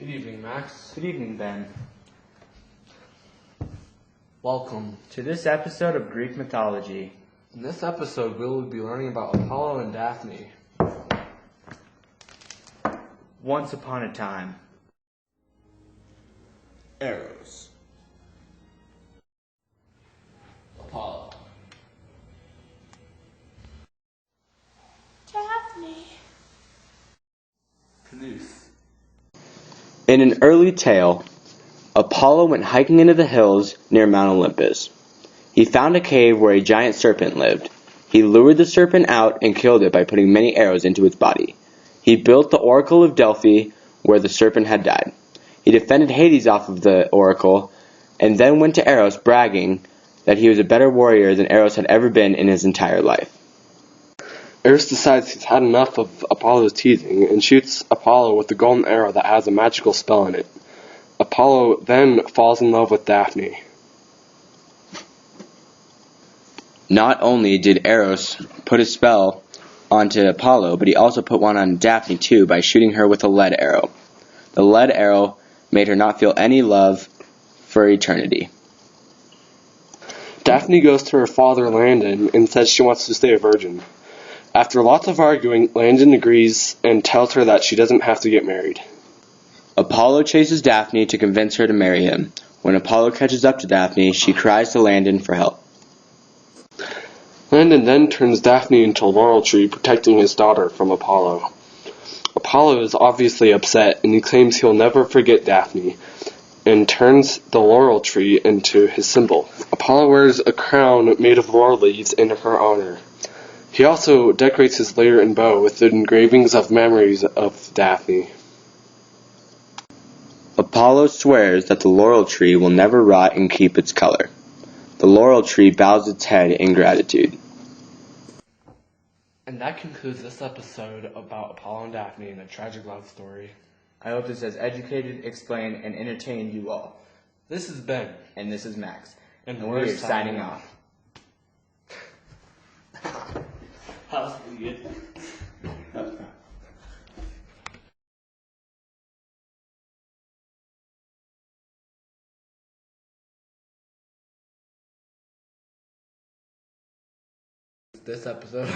Good evening, Max. Good evening, Ben. Welcome. To this episode of Greek mythology. In this episode, we will be learning about Apollo and Daphne. Once upon a time. Eros. Apollo. Daphne. Canus. In an early tale, Apollo went hiking into the hills near Mount Olympus. He found a cave where a giant serpent lived. He lured the serpent out and killed it by putting many arrows into its body. He built the Oracle of Delphi where the serpent had died. He defended Hades off of the oracle and then went to Eros bragging that he was a better warrior than Eros had ever been in his entire life. Eros decides he's had enough of Apollo's teasing and shoots Apollo with the golden arrow that has a magical spell in it. Apollo then falls in love with Daphne. Not only did Eros put a spell onto Apollo, but he also put one on Daphne too by shooting her with a lead arrow. The lead arrow made her not feel any love for eternity. Daphne goes to her father Landon and says she wants to stay a virgin. After lots of arguing, Landon agrees and tells her that she doesn't have to get married. Apollo chases Daphne to convince her to marry him. When Apollo catches up to Daphne, she cries to Landon for help. Landon then turns Daphne into a laurel tree, protecting his daughter from Apollo. Apollo is obviously upset, and he claims he'll never forget Daphne, and turns the laurel tree into his symbol. Apollo wears a crown made of laurel leaves in her honor. He also decorates his lyre and bow with the engravings of memories of Daphne. Apollo swears that the laurel tree will never rot and keep its color. The laurel tree bows its head in gratitude. And that concludes this episode about Apollo and Daphne and a tragic love story. I hope this has educated, explained, and entertained you all. This is Ben. And this is Max. And we're signing off. That was pretty good. This episode.